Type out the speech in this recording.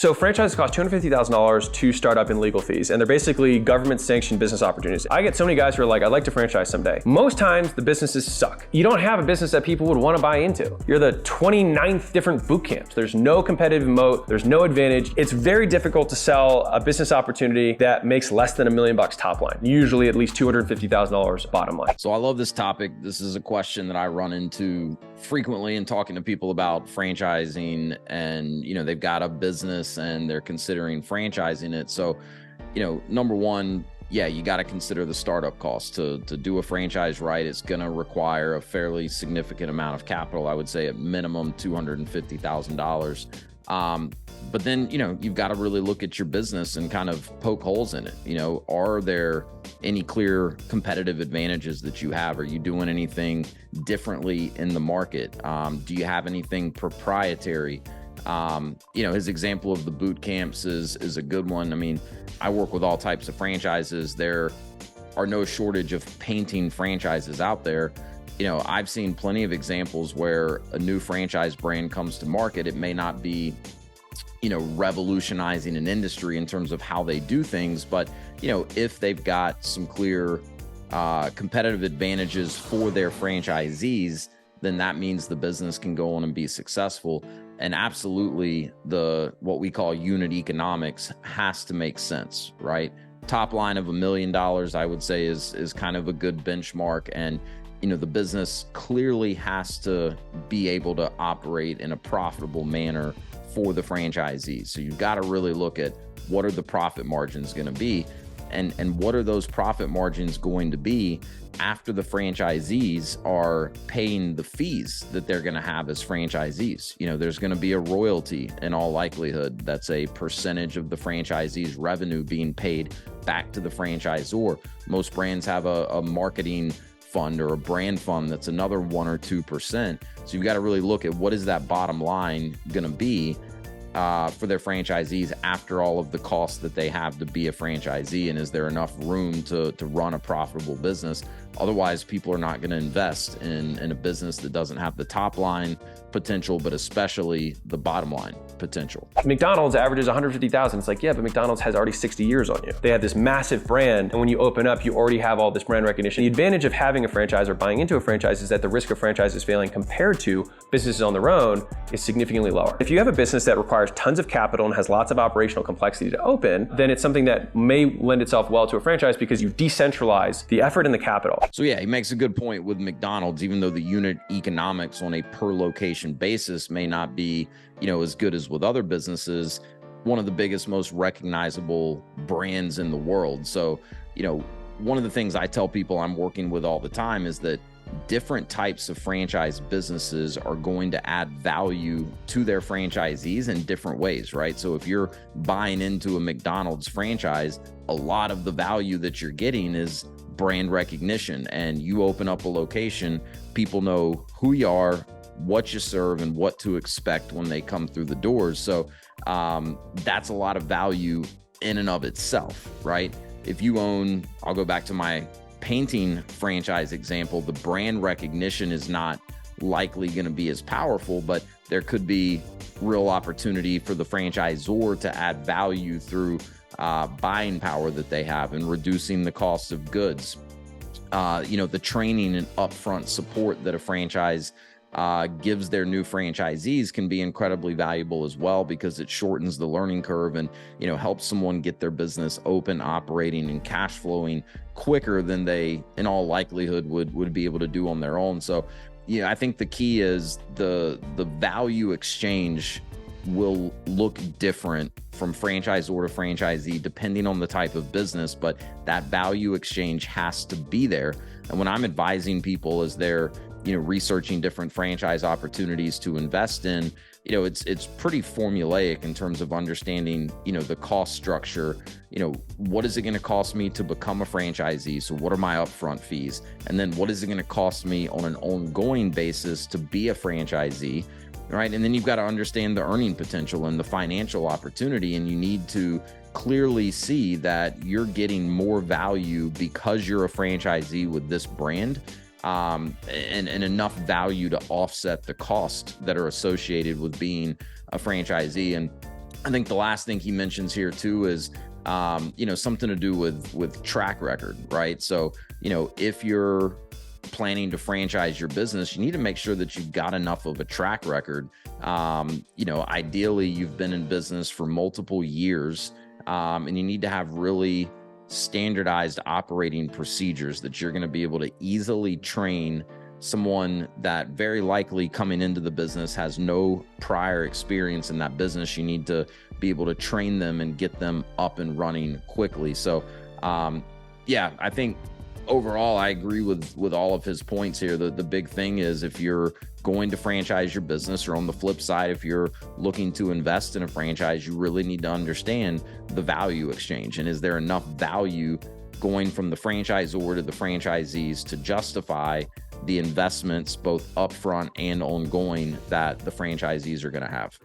So franchises cost $250,000 to start up in legal fees, and they're basically government-sanctioned business opportunities. I get so many guys who are like, I'd like to franchise someday. Most times, the businesses suck. You don't have a business that people would want to buy into. You're the 29th different boot camps. There's no competitive moat. There's no advantage. It's very difficult to sell a business opportunity that makes less than $1 million top line, usually at least $250,000 bottom line. So I love this topic. This is a question that I run into frequently in talking to people about franchising, and they've got a business and they're considering franchising it. So number one, you got to consider the startup cost. To do a franchise right, it's going to require a fairly significant amount of capital. I would say at minimum $250,000. But then, you've got to really look at your business and kind of poke holes in it. Are there any clear competitive advantages that you have? Are you doing anything differently in the market? Do you have anything proprietary? His example of the boot camps is a good one. I mean, I work with all types of franchises. There are no shortage of painting franchises out there. I've seen plenty of examples where a new franchise brand comes to market. It may not be revolutionizing an industry in terms of how they do things, but if they've got some clear competitive advantages for their franchisees, then that means the business can go on and be successful. And absolutely, what we call unit economics has to make sense, right? Top line of $1 million, I would say, is kind of a good benchmark. And the business clearly has to be able to operate in a profitable manner for the franchisees. So you've got to really look at what are the profit margins going to be, and what are those profit margins going to be after the franchisees are paying the fees that they're going to have as franchisees. There's going to be a royalty in all likelihood. That's a percentage of the franchisee's revenue being paid back to the franchisor. Most brands have a marketing fund or a brand fund that's another 1 or 2%. So you've got to really look at what is that bottom line going to be for their franchisees after all of the costs that they have to be a franchisee, and is there enough room to run a profitable business? Otherwise, people are not going to invest in a business that doesn't have the top line potential, but especially the bottom line potential. McDonald's averages 150,000. It's like, yeah, but McDonald's has already 60 years on you. They have this massive brand, and when you open up, you already have all this brand recognition. The advantage of having a franchise or buying into a franchise is that the risk of franchises failing compared to businesses on their own is significantly lower. If you have a business that requires tons of capital and has lots of operational complexity to open, then it's something that may lend itself well to a franchise because you decentralize the effort and the capital. So yeah, he makes a good point with McDonald's. Even though the unit economics on a per location basis may not be, as good as with other businesses, one of the biggest, most recognizable brands in the world. So, one of the things I tell people I'm working with all the time is that different types of franchise businesses are going to add value to their franchisees in different ways, right? So if you're buying into a McDonald's franchise, a lot of the value that you're getting is brand recognition. And you open up a location, people know who you are, what you serve, and what to expect when they come through the doors. So that's a lot of value in and of itself, right? If you own, I'll go back to my painting franchise example, the brand recognition is not likely going to be as powerful, but there could be real opportunity for the franchisor to add value through buying power that they have and reducing the cost of goods. The training and upfront support that a franchise gives their new franchisees can be incredibly valuable as well, because it shortens the learning curve and, helps someone get their business open, operating, and cash flowing quicker than they, in all likelihood, would be able to do on their own. So, I think the key is the value exchange will look different from franchisor to franchisee depending on the type of business, but that value exchange has to be there. And when I'm advising people as they're researching different franchise opportunities to invest in, it's pretty formulaic in terms of understanding, the cost structure. What is it going to cost me to become a franchisee? So what are my upfront fees? And then what is it going to cost me on an ongoing basis to be a franchisee? Right. And then you've got to understand the earning potential and the financial opportunity. And you need to clearly see that you're getting more value because you're a franchisee with this brand. And enough value to offset the cost that are associated with being a franchisee. And I think the last thing he mentions here too is, something to do with track record, right? So, if you're planning to franchise your business, you need to make sure that you've got enough of a track record. Ideally, you've been in business for multiple years, and you need to have really standardized operating procedures that you're going to be able to easily train someone that very likely coming into the business has no prior experience in that business. You need to be able to train them and get them up and running quickly. So, I think overall, I agree with all of his points here. The big thing is, if you're going to franchise your business, or on the flip side, if you're looking to invest in a franchise, you really need to understand the value exchange. And is there enough value going from the franchisor to the franchisees to justify the investments, both upfront and ongoing, that the franchisees are going to have?